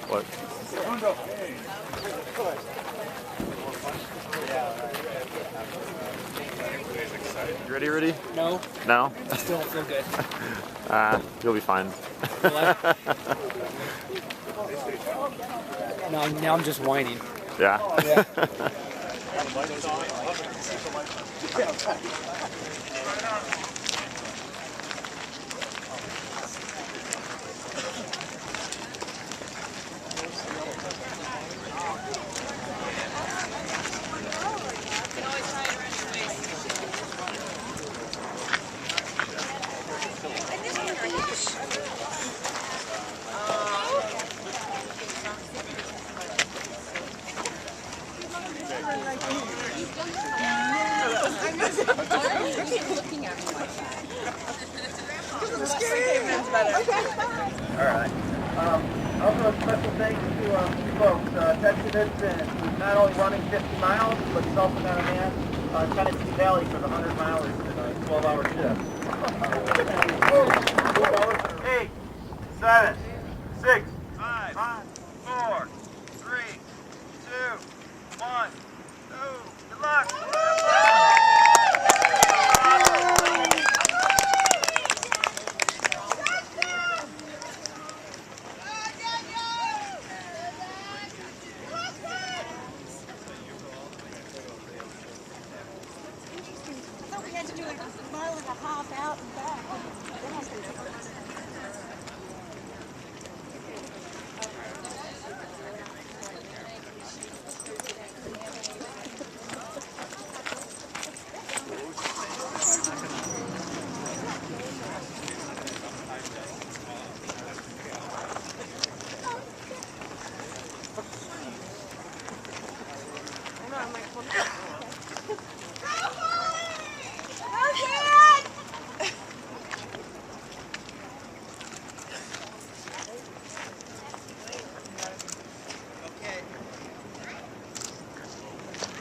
What? You ready, Rudy? No. No? I still don't feel good. You'll be fine. No, now I'm just whining. Yeah? Yeah. Alright. Also a special thanks to two folks. Ted Knudsen, who's not only running 50 miles, but he's also got a man Tennessee Valley for the 100 milers in a 12-hour shift. 8, 7, 6, 5, 4, 3, 2, 1, go. Good luck! We had to do a mile and a half out and back.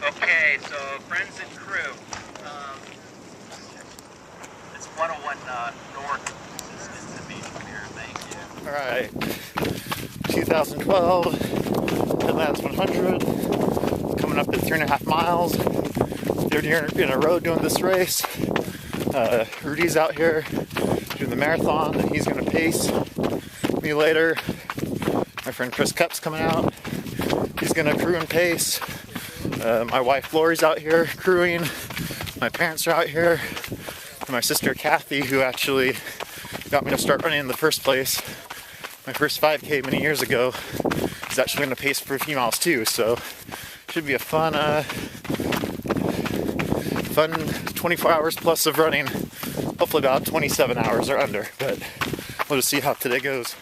Okay, so friends and crew, it's 101 north is the meeting here, thank you. Alright. 2012 Headlands 100. Coming up at 3.5 miles. Third year in a row doing this race. Rudy's out here doing the marathon, and he's going to pace me later. My friend Chris Cupp's coming out. He's going to crew and pace. My wife Lori's out here crewing. My parents are out here. And my sister Kathy, who actually got me to start running in the first place. My first 5K many years ago, is actually going to pace for a few miles too. So should be a fun 24 hours plus of running. Hopefully about 27 hours or under. But we'll just see how today goes.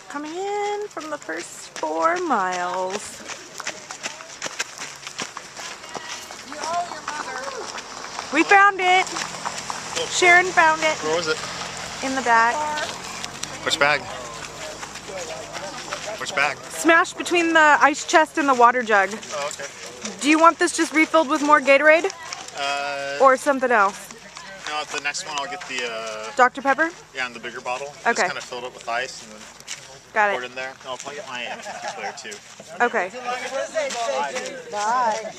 Coming in from the first 4 miles. We found it. Sharon found it. Where was it? In the bag. Which bag? Which bag? Smashed between the ice chest and the water jug. Oh, okay. Do you want this just refilled with more Gatorade? Or something else? No, at the next one I'll get the Dr. Pepper? yeah, in the bigger bottle. Okay. Just kind of filled it with ice and then Got pour it it. in there. And I'll probably get my empty player too. Okay. Bye.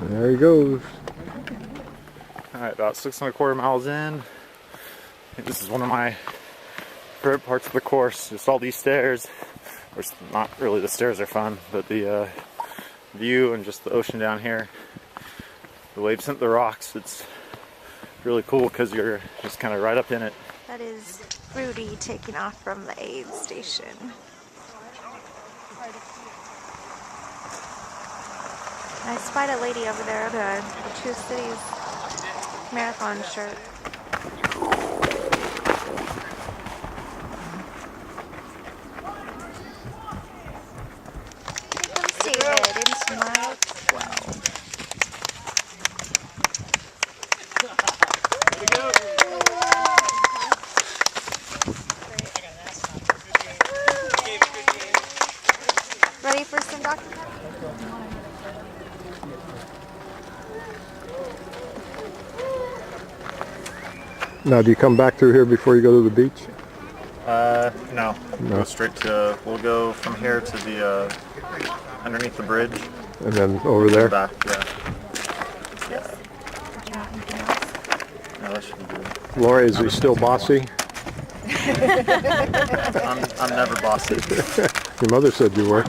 There he goes. Alright, about 6.25 miles in. This is one of my favorite parts of the course. Just all these stairs. Or not really, the stairs are fun, but the view and just the ocean down here. The waves hit the rocks. It's really cool because you're just kind of right up in it. That is Rudy taking off from the aid station. I spied a lady over there in a Two Cities marathon shirt. Here comes David into mile 12. Now, do you come back through here before you go to the beach? No. Go straight to, we'll go from here to the, underneath the bridge. And then over there? Back, yeah. Yeah. No, that should be good. Lori, is he still bossy? I'm never bossy. Your mother said you were.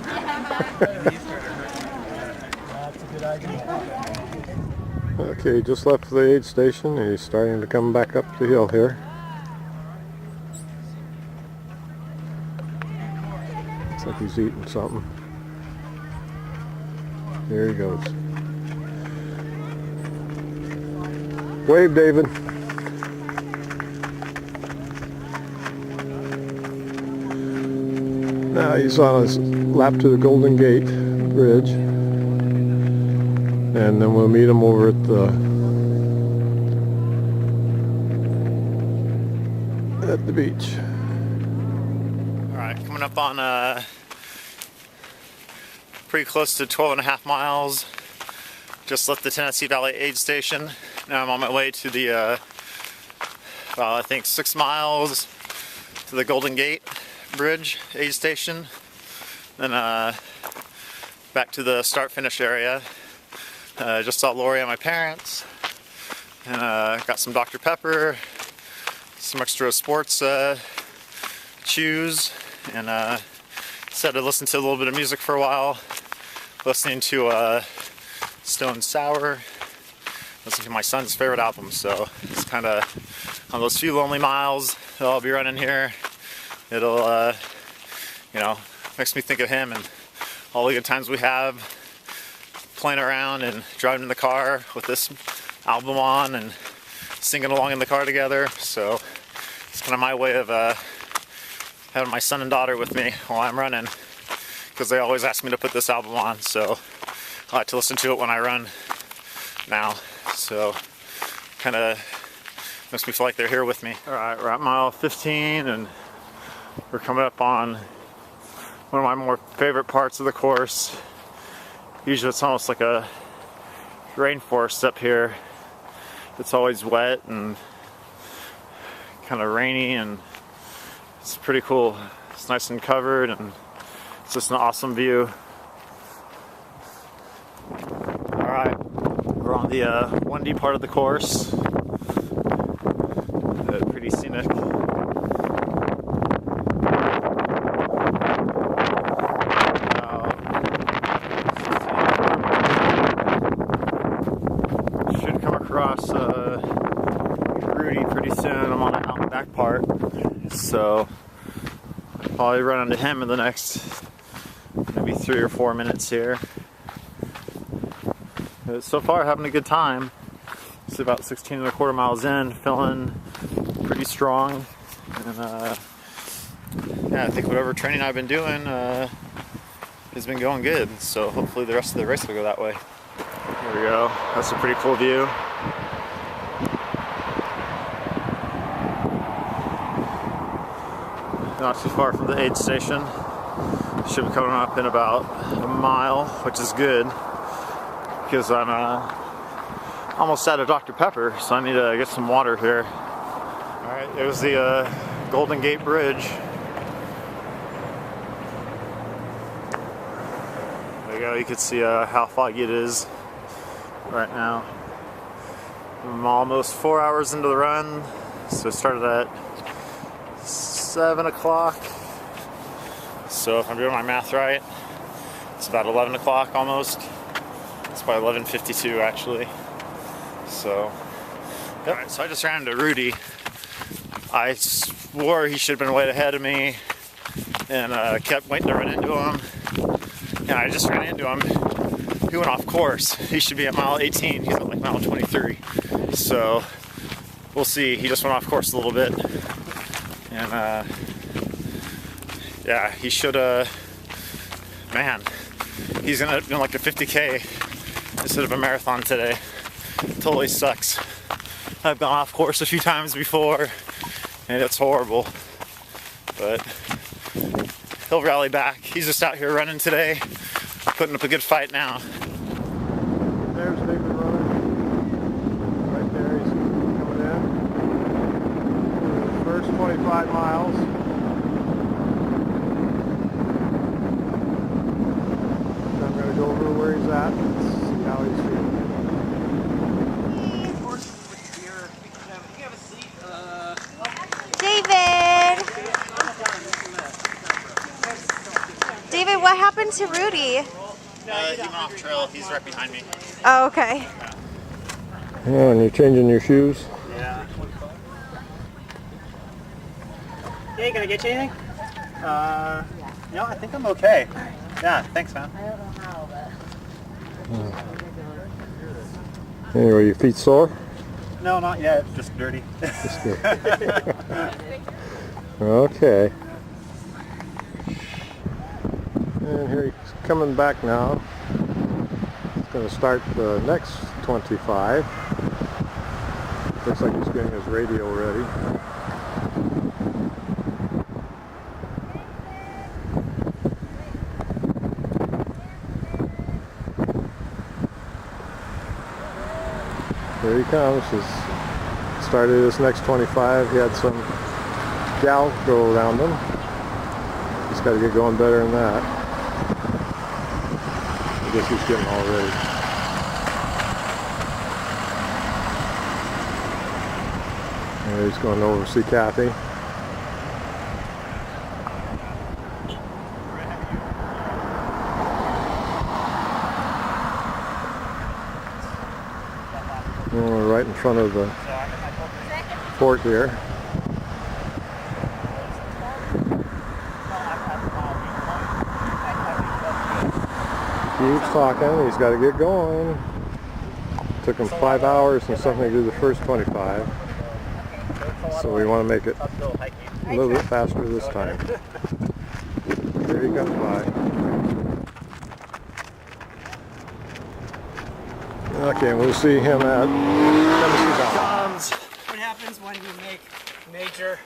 Okay, just left the aid station and he's starting to come back up the hill here. Looks like he's eating something. There he goes. Wave, David. Now he's on his lap to the Golden Gate Bridge. And then we'll meet him over at the beach. All right, coming up on pretty close to 12.5 miles. Just left the Tennessee Valley Aid Station. Now I'm on my way to the, I think 6 miles to the Golden Gate Bridge Aid Station. Then back to the start-finish area. Just saw Lori and my parents, and got some Dr. Pepper, some extra sports chews, and decided to listen to a little bit of music for a while. Listening to Stone Sour, listening to my son's favorite album, so it's kind of on those few lonely miles that I'll be running here. It'll, you know, makes me think of him and all the good times we have playing around and driving in the car with this album on and singing along in the car together. So it's kind of my way of having my son and daughter with me while I'm running, because they always ask me to put this album on, so I like to listen to it when I run now. So kind of makes me feel like they're here with me. All right, we're at mile 15 and we're coming up on one of my more favorite parts of the course. Usually it's almost like a rainforest up here. It's always wet and kind of rainy, and it's pretty cool. It's nice and covered, and it's just an awesome view. Alright, we're on the 1D part of the course. Pretty scenic. Should come across Rudy pretty soon. I'm on the out and back part, so I'll probably run into him in the next maybe 3 or 4 minutes here. So far, having a good time. It's about 16.25 miles in, feeling pretty strong, and yeah, I think whatever training I've been doing has been going good. So hopefully the rest of the race will go that way. There we go. That's a pretty cool view. Not too far from the aid station. Should be coming up in about a mile, which is good, because I'm almost out of Dr. Pepper, so I need to get some water here. Alright, there's the Golden Gate Bridge. There you go, you can see how foggy it is right now. I'm almost 4 hours into the run, so it started at 7 o'clock. So if I'm doing my math right, it's about 11 o'clock almost. It's by 11:52 actually. So, yep. Alright, so I just ran into Rudy. I swore he should have been way ahead of me, and kept waiting to run into him. And I just ran into him. He went off course. He should be at mile 18. He's at like mile 23. So we'll see. He just went off course a little bit, and yeah, he should. Man, he's gonna do like a 50K instead of a marathon today. Totally sucks. I've gone off course a few times before, and it's horrible. But he'll rally back. He's just out here running today, putting up a good fight now. There's David running. Right there, he's coming in. 25 miles. I'm going to go over where he's at and see how he's feeling. David! David, what happened to Rudy? He went off trail. He's right behind me. Oh, okay. Yeah, and you're changing your shoes? Yeah. Hey, can I get you anything? No, I think I'm okay. Yeah, thanks, man. Anyway, your feet sore? No, not yet. Just dirty. Just good. Okay. And here he's coming back now. He's going to start the next 25. Looks like he's getting his radio ready. Here he comes. He's started his next 25. He had some gal go around him. He's got to get going better than that. I guess he's getting all ready. And he's going over to see Kathy. And we're right in front of the fort here. Keeps talking, he's got to get going. Took him 5 hours and something to do the first 25. So we want to make it a little bit faster this time. Here he comes by. Okay, we'll see him at Tennessee Valley. What happens when you make major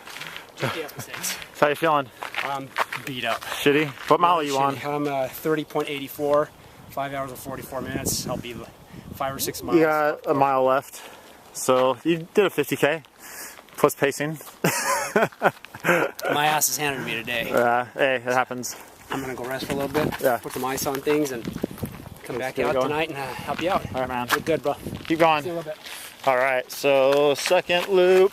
GPS mistakes? How you feeling? I'm beat up. Shitty? What mile are you on? I'm 30.84, 5 hours and 44 minutes. I'll be 5 or 6 miles. You got a mile left. So you did a 50K plus pacing. My ass is handed to me today. Hey, it happens. I'm going to go rest for a little bit, Yeah. put some ice on things, and come back get out going. tonight and help you out. All right, man. You're good, bro. Keep going. See you in a little bit. All right, so second loop,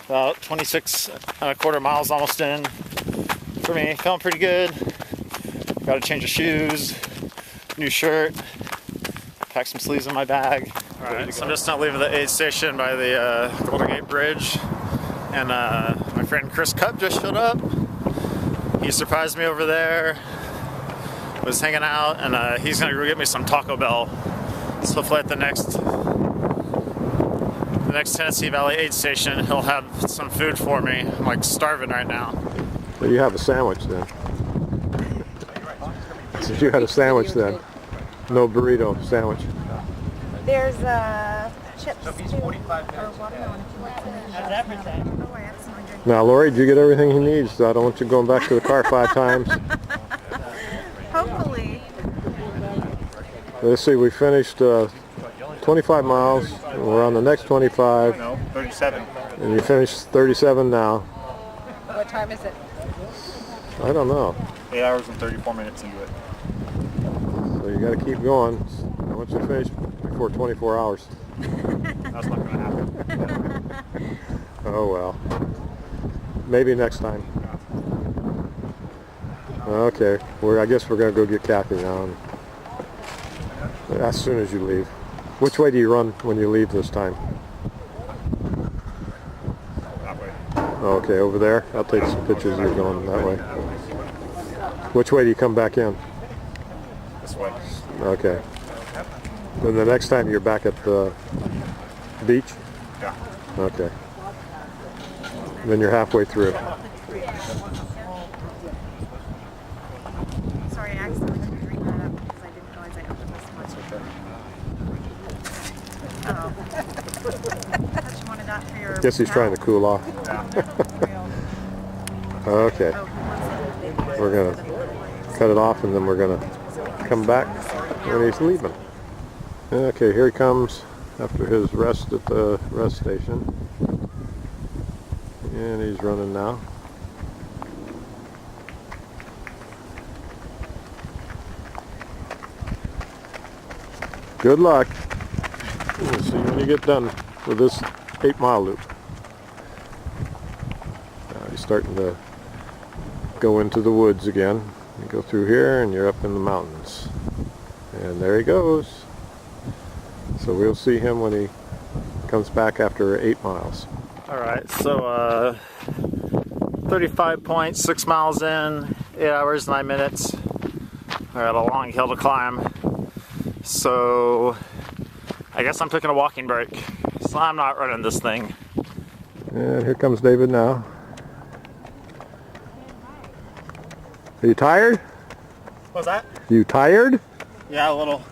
about 26 and a quarter miles almost in for me. Feeling pretty good. Got to change the shoes, new shirt, pack some sleeves in my bag. All right, so I'm just not leaving the aid station by the Golden Gate Bridge, and my friend Chris Cupp just showed up. He surprised me over there. Was hanging out, and he's gonna go get me some Taco Bell. So hopefully at the next Tennessee Valley aid station, he'll have some food for me. I'm like starving right now. Well, you have a sandwich then. So you had a sandwich then. No burrito sandwich. There's chips too. Or watermelon if you want some. That's everything. Oh, I have some on drink. Now, Lori, did you get everything he needs? So I don't want you going back to the car 5 times. Hopefully. Let's see, we finished 25 miles. And we're on the next 25. No, 37. And you finished 37 now. What time is it? I don't know. 8 hours and 34 minutes into it. So you got to keep going. I want you to finish before 24 hours. That's not gonna happen. Oh well. Maybe next time. Okay. I guess we're gonna go get Kathy now. As soon as you leave. Which way do you run when you leave this time? That way. Okay, over there. I'll take some pictures. You're going that way. Which way do you come back in? This way. Okay. Then the next time you're back at the beach? Yeah. Okay. Then you're halfway through. Sorry, I accidentally didn't bring that up because I didn't realize I opened this much. Oh. Thought you wanted that for your Guess he's trying to cool off. Okay. We're going to cut it off and then we're going to come back when he's leaving. Okay, here he comes after his rest at the rest station. And he's running now. Good luck. We'll see when you get done with this 8-mile loop. Now he's starting to go into the woods again. You go through here and you're up in the mountains. And there he goes. So we'll see him when he comes back after 8 miles. Alright, so 35.6 miles in, 8 hours, 9 minutes. I got a long hill to climb. So I guess I'm taking a walking break. So I'm not running this thing. And here comes David now. Are you tired? What's that? You tired? Yeah, a little.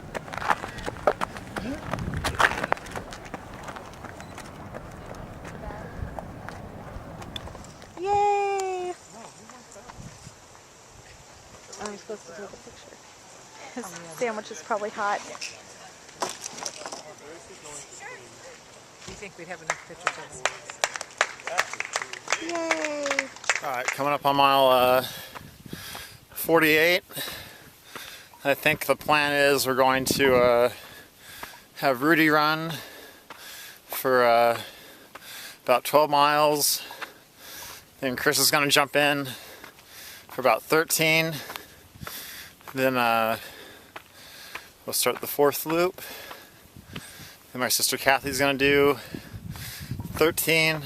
Yay! I'm supposed to take a picture. His sandwich is probably hot. Do you think we'd have enough pictures of Yay! Alright, coming up on mile 48. I think the plan is we're going to have Rudy run for about 12 miles. Then Chris is going to jump in for about 13. Then we'll start the 4th loop. Then my sister Kathy's going to do 13. And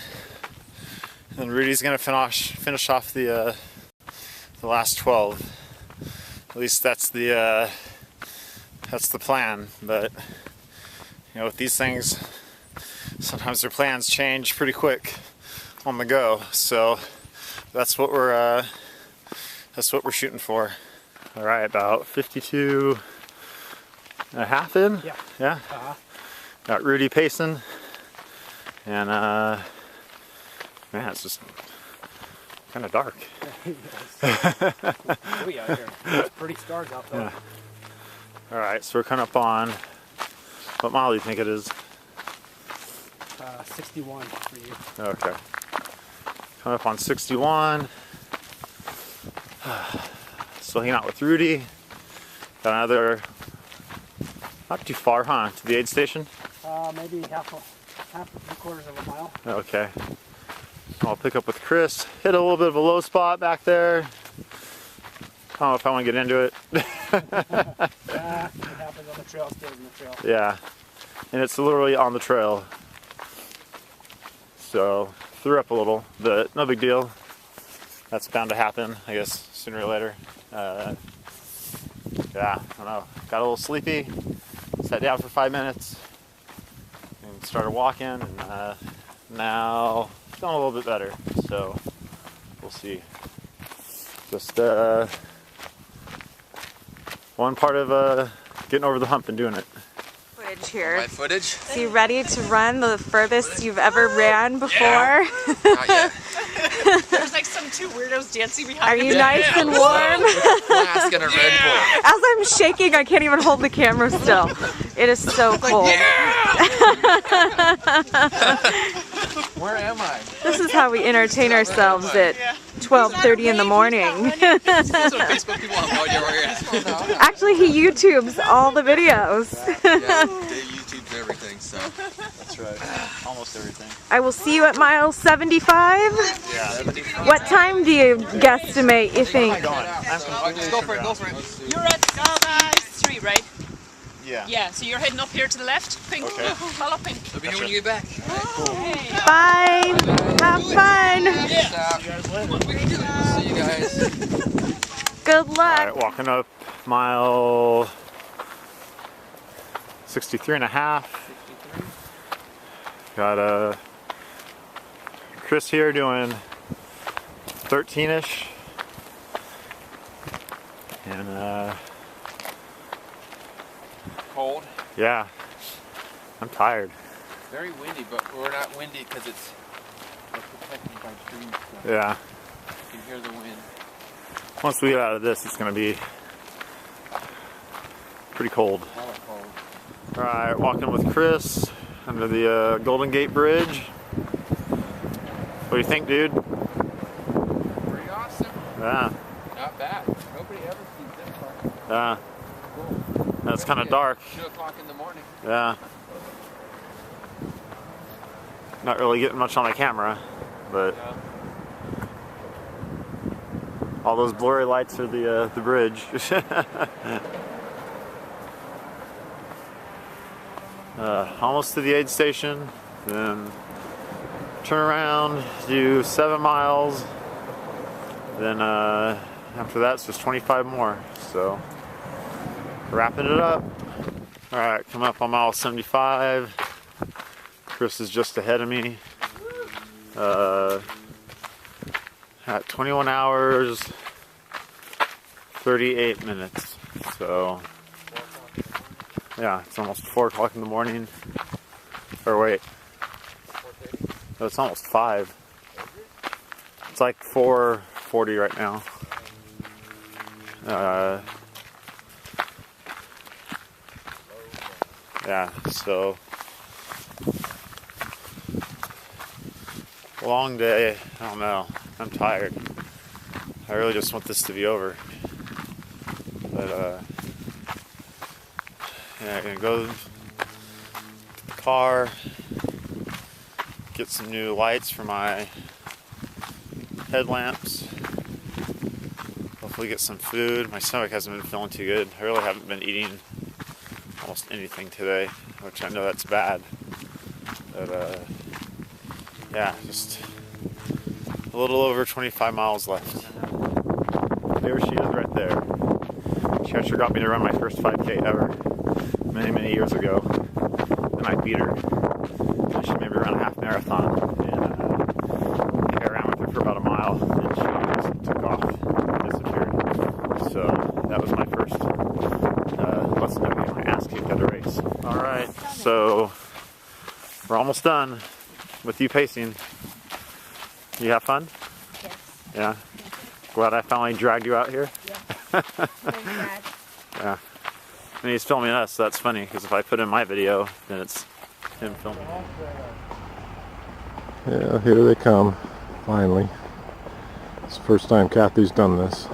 then Rudy's going to finish off the last 12. At least that's the plan. But you know, with these things, sometimes their plans change pretty quick on the go. So that's what we're shooting for. All right, about 52 and a half in. Yeah. Yeah. Got Rudy pacing, and man, it's just kind of dark. Oh yeah, here. There's pretty stars out there. Yeah. All right, so we're kind of up on, what mile do you think it is? 61 for you. Okay. Coming up on 61. Still hanging out with Rudy. Got another, not too far, huh, to the aid station? Maybe half to 3/4 of a mile. Okay. I'll pick up with Chris. Hit a little bit of a low spot back there. I don't know if I want to get into it. It happens on the trail, stays in the trail. Yeah. And it's literally on the trail. So, threw up a little, but no big deal. That's bound to happen, I guess, sooner or later. Yeah, I don't know. Got a little sleepy. Sat down for 5 minutes. And started walking. And now, feeling a little bit better. So, we'll see. Just one part of getting over the hump and doing it. Footage here. my footage? So you ready to run the furthest you've ever ran before? Not yet. There's like some two weirdos dancing behind Are you nice and warm? Flask and a Red Bull. As I'm shaking, I can't even hold the camera still. It is so cold. Where am I? This is how we entertain ourselves at 12:30 in the morning. That's what Facebook people have no idea where you're at. Actually, he YouTubes all the videos. Yeah, they YouTubes everything, so. That's right. Almost everything. I will see you at mile 75. Yeah. What time do you guesstimate you think? Just go for it, go for it. You're at street, right? Yeah. Yeah, so you're heading up here to the left. Pink. Okay. Follow Pink. Let me know when you get back. Bye. Have fun. See you guys. Good luck. Alright, walking up mile 63 and a half. Got Chris here doing 13-ish. And Cold. yeah, I'm tired. Very windy, but we're not windy because we're protected by trees. So Yeah. you can hear the wind. Once we get out of this, it's going to be pretty cold. Hella cold. Alright, walking with Chris under the Golden Gate Bridge. What do you think, dude? Pretty awesome. Yeah. Not bad. Nobody ever sees this far. Yeah. Cool. That's kind of dark. 2 o'clock in the morning. Yeah. Not really getting much on my camera, but Yeah. all those blurry lights are the bridge. Almost to the aid station. Then turn around, do 7 miles. Then after that, it's just 25 more. So wrapping it up. All right, come up on mile 75. Chris is just ahead of me. At 21 hours, 38 minutes. So yeah, it's almost 4 o'clock in the morning. Or wait, no, it's almost 5. It's like 4:40 right now. Yeah, so long day. I don't know. I'm tired. I really just want this to be over. But yeah, I'm gonna go to the car, get some new lights for my headlamps. Hopefully get some food. My stomach hasn't been feeling too good. I really haven't been eating almost anything today, which I know that's bad. But yeah, just a little over 25 miles left. There she is right there. She actually got me to run my first 5K ever many, many years ago. And I beat her. And she made me run a half marathon. And I ran with her for about a mile. And she just took off and disappeared. So that was my first lesson of getting my ass kicked at a race. Alright, so we're almost done with you pacing. You have fun? Yes. Yeah? Glad I finally dragged you out here? Yeah. Yeah. And he's filming us, so that's funny, because if I put in my video, then it's him filming. Yeah, here they come, finally. It's the first time Kathy's done this.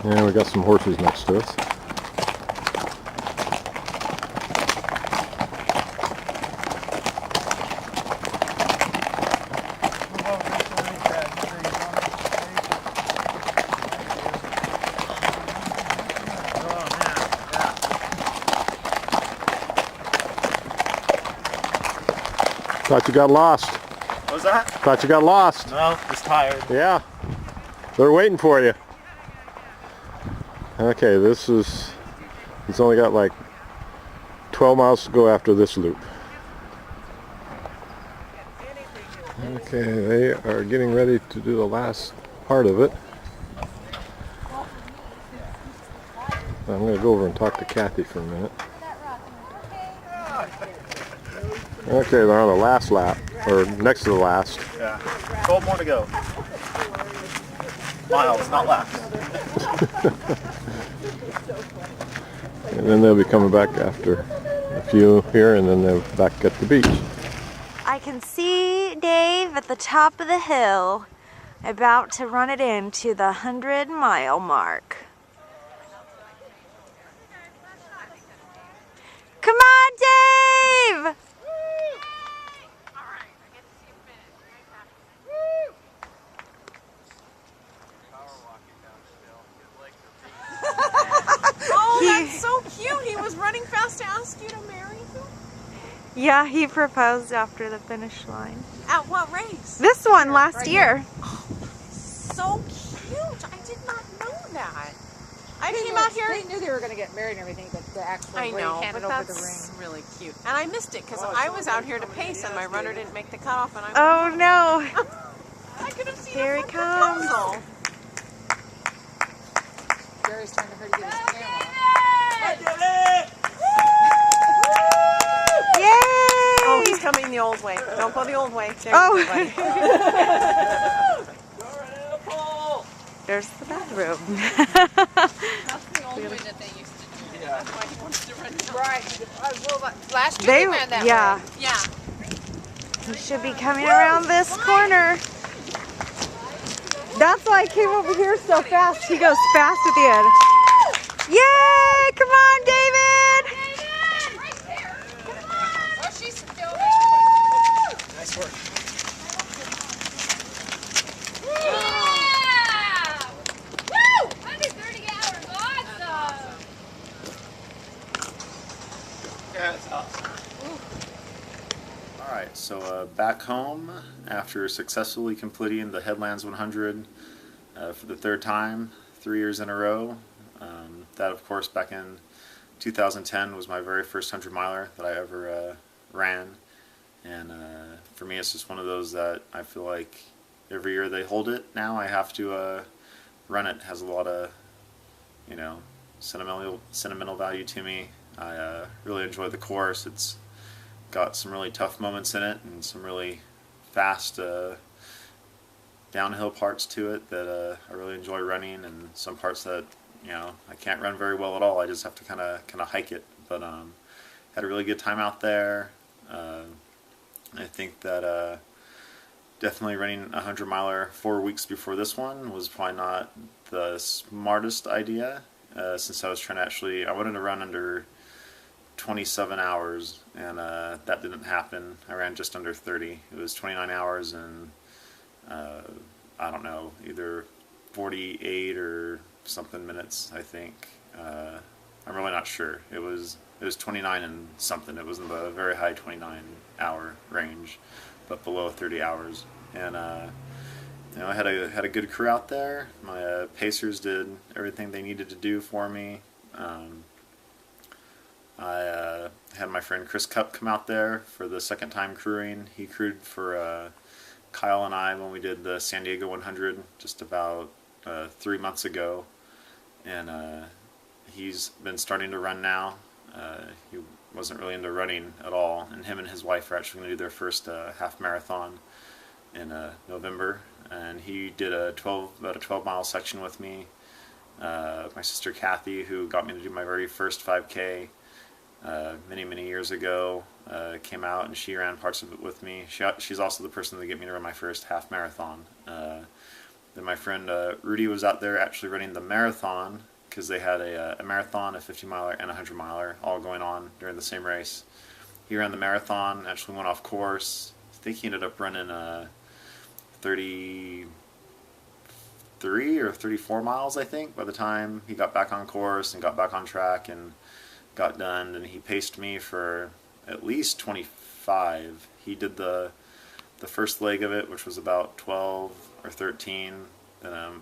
And we got some horses next to us. Thought you got lost. What was that? Thought you got lost. No, just tired. Yeah. They're waiting for you. Okay, it's only got like 12 miles to go after this loop. Okay, they are getting ready to do the last part of it. I'm going to go over and talk to Kathy for a minute. Okay, they're on the last lap, or next to the last. Yeah. 12 more to go. Miles, not laps. And then they'll be coming back after a few here, and then they're back at the beach. I can see Dave at the top of the hill, about to run it into the 100-mile mark. Come on, Dave! Oh, that's so cute. He was running fast to ask you to marry him. Yeah, he proposed after the finish line. At what race? This one last year. So cute. I did not know that. I came out here. They knew they were going to get married and everything, but the actual I know, handed but over the that's ring. really cute. And I missed it because I was out here to pace and my runner didn't make the cutoff. And Oh no! I could have seen Here a he comes. proposal. Jerry's trying to hurry to get his camera. Yay! Oh, he's coming the old way. Don't go the old way. There Oh. you go, buddy. There's the bathroom. That's the old way that they used to do it. Yeah. That's why he wants to run now. Right. Well, last year They, we ran that yeah, way. Yeah. he should be coming around this corner. That's why I came over here so fast. He goes fast at the end. Yay! Come on, David! Oh, she's still there. Nice work. Yeah! Woo! Under 30 hours. Awesome. Yeah, it's awesome. Alright, so back home after successfully completing the Headlands 100 for the third time, 3 years in a row. That, of course, back in 2010 was my very first 100-miler that I ever ran. And for me, it's just one of those that I feel like every year they hold it now, I have to run it. It has a lot of, you know, sentimental value to me. I really enjoy the course. It's got some really tough moments in it and some really fast downhill parts to it that I really enjoy running, and some parts that, you know, I can't run very well at all. I just have to kind of hike it. But had a really good time out there. I think that definitely running a 100-miler 4 weeks before this one was probably not the smartest idea, since I was trying to I wanted to run under 27 hours, and that didn't happen. I ran just under 30. It was 29 hours and I don't know, either 48 or something minutes, I think. I'm really not sure. It was 29 and something. It was in the very high 29-hour range, but below 30 hours. And you know, I had a good crew out there. My pacers did everything they needed to do for me. I had my friend Chris Cupp come out there for the second time crewing. He crewed for Kyle and I when we did the San Diego 100 just about 3 months ago, and he's been starting to run now. He wasn't really into running at all, and him and his wife are actually going to do their first half marathon in November, and he did about a 12-mile section with me. My sister Kathy, who got me to do my very first 5K many years ago, came out and she ran parts of it with me. She's also the person that got me to run my first half marathon. Then my friend Rudy was out there actually running the marathon, because they had a marathon, a 50-miler, and a 100-miler all going on during the same race. He ran the marathon, actually went off course. I think he ended up running 33 or 34 miles, I think, by the time he got back on course and got back on track and got done. And he paced me for at least 25. He did the first leg of it, which was about 12 or 13. Then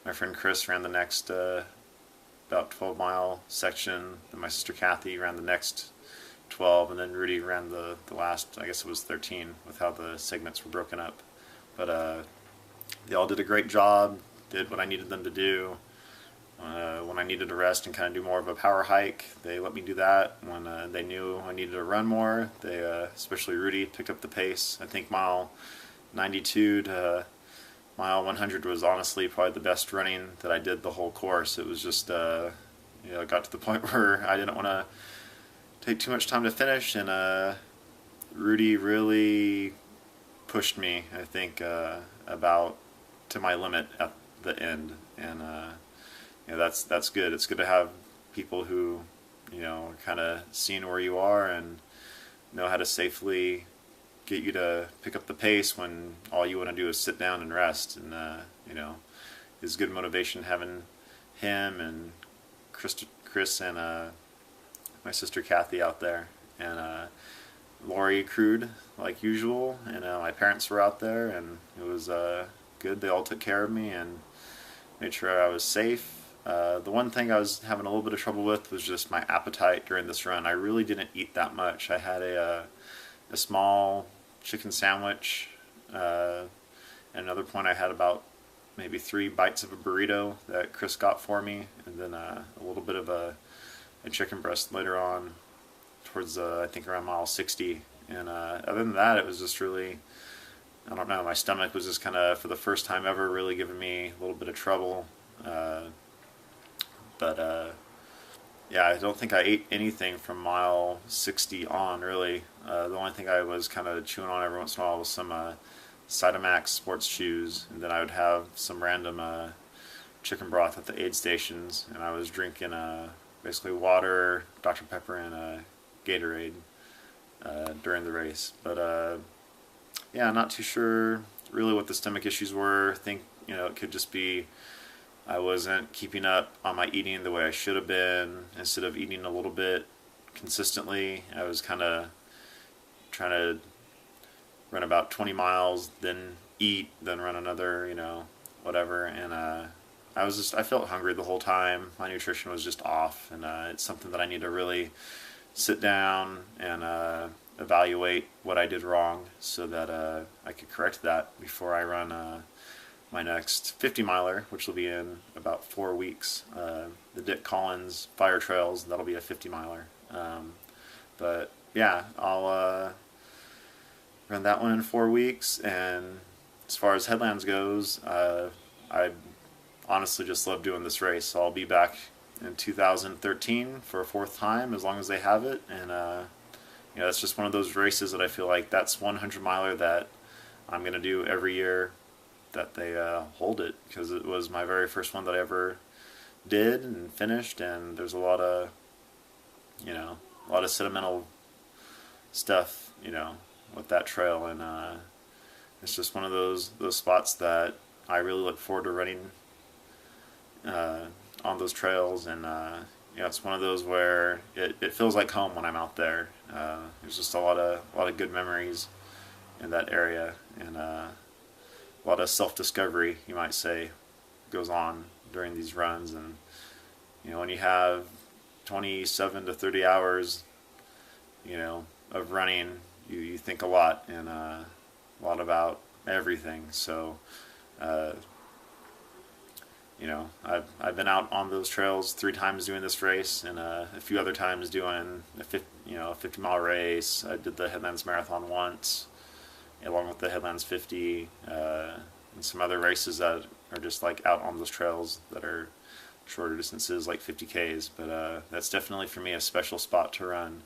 my friend Chris ran the next about 12-mile section. Then my sister Kathy ran the next 12, and then Rudy ran the last, I guess it was 13, with how the segments were broken up. But they all did a great job, did what I needed them to do. When I needed to rest and kind of do more of a power hike, they let me do that. When they knew I needed to run more, they, especially Rudy, picked up the pace. I think mile 92 to mile 100 was honestly probably the best running that I did the whole course. It was just, you know, it got to the point where I didn't want to take too much time to finish, and Rudy really pushed me, I think, about to my limit at the end. And you know, that's good. It's good to have people who, you know, kind of seeing where you are and know how to safely get you to pick up the pace when all you want to do is sit down and rest. And you know, it's good motivation having him and Chris and my sister Kathy out there, and Lori crewed like usual, and my parents were out there, and it was good. They all took care of me and made sure I was safe. The one thing I was having a little bit of trouble with was just my appetite during this run. I really didn't eat that much. I had a small chicken sandwich. At another point I had about maybe 3 bites of a burrito that Chris got for me, and then a little bit of a chicken breast later on towards I think around mile 60. And other than that, it was just really, I don't know, my stomach was just kind of, for the first time ever, really giving me a little bit of trouble. But yeah, I don't think I ate anything from mile 60 on, really. The only thing I was kind of chewing on every once in a while was some Cytomax sports chews, and then I would have some random chicken broth at the aid stations, and I was drinking basically water, Dr. Pepper, and Gatorade during the race. But yeah, not too sure really what the stomach issues were. I think, you know, it could just be I wasn't keeping up on my eating the way I should have been. Instead of eating a little bit consistently, I was kind of trying to run about 20 miles, then eat, then run another, you know, whatever. And I felt hungry the whole time. My nutrition was just off, and it's something that I need to really sit down and evaluate what I did wrong so that I could correct that before I run my next 50 miler, which will be in about 4 weeks. The Dick Collins Fire Trails, that'll be a 50 miler. But yeah, I'll run that one in 4 weeks. And as far as Headlands goes, I honestly just love doing this race. So I'll be back in 2013 for a 4th time, as long as they have it. And you know, it's just one of those races that I feel like that's 100 miler that I'm going to do every year that they hold it, because it was my very first one that I ever did and finished, and there's a lot of, you know, a lot of sentimental stuff, you know, with that trail. And it's just one of those spots that I really look forward to running on those trails. And you know, it's one of those where it feels like home when I'm out there. There's just a lot of good memories in that area, and a lot of self-discovery, you might say, goes on during these runs. And you know, when you have 27 to 30 hours, you know, of running, you think a lot, and a lot about everything. So you know, I've been out on those trails 3 times doing this race, and a few other times doing a 50 mile race. I did the Headlands Marathon once, along with the Headlands 50, and some other races that are just like out on those trails that are shorter distances, like 50Ks. But that's definitely for me a special spot to run,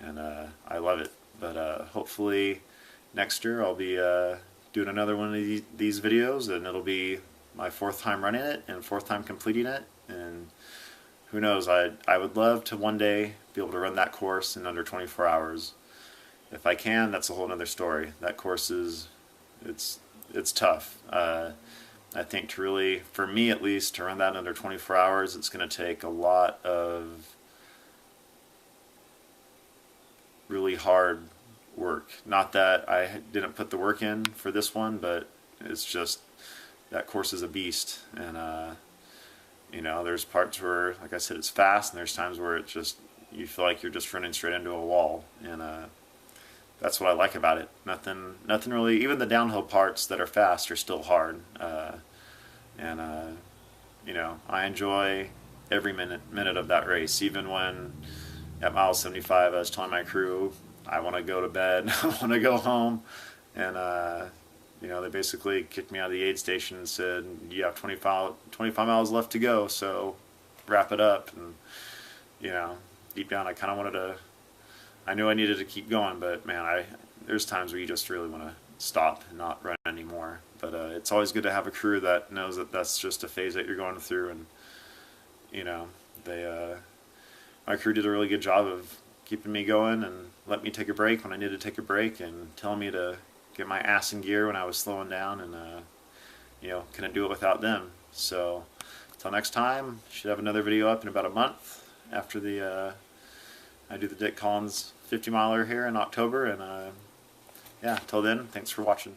and I love it. But hopefully next year I'll be doing another one of these videos, and it'll be my 4th time running it and 4th time completing it. And who knows, I would love to one day be able to run that course in under 24 hours. If I can, that's a whole other story. That course it's tough. I think to really, for me at least, to run that in under 24 hours, it's going to take a lot of really hard work. Not that I didn't put the work in for this one, but it's just, that course is a beast. And you know, there's parts where, like I said, it's fast, and there's times where it just, you feel like you're just running straight into a wall. And that's what I like about it. Nothing really, even the downhill parts that are fast are still hard. And you know, I enjoy every minute of that race. Even when at mile 75 I was telling my crew, I want to go to bed, I want to go home. And you know, they basically kicked me out of the aid station and said, you have 25 miles left to go, so wrap it up. And you know, deep down I kind of wanted to, I knew I needed to keep going, but man, there's times where you just really want to stop and not run anymore. But it's always good to have a crew that knows that that's just a phase that you're going through. And you know, my crew did a really good job of keeping me going and let me take a break when I needed to take a break, and telling me to get my ass in gear when I was slowing down, and you know, couldn't do it without them. So until next time, should have another video up in about a month after I do the Dick Collins 50 miler here in October. And yeah, till then, thanks for watching.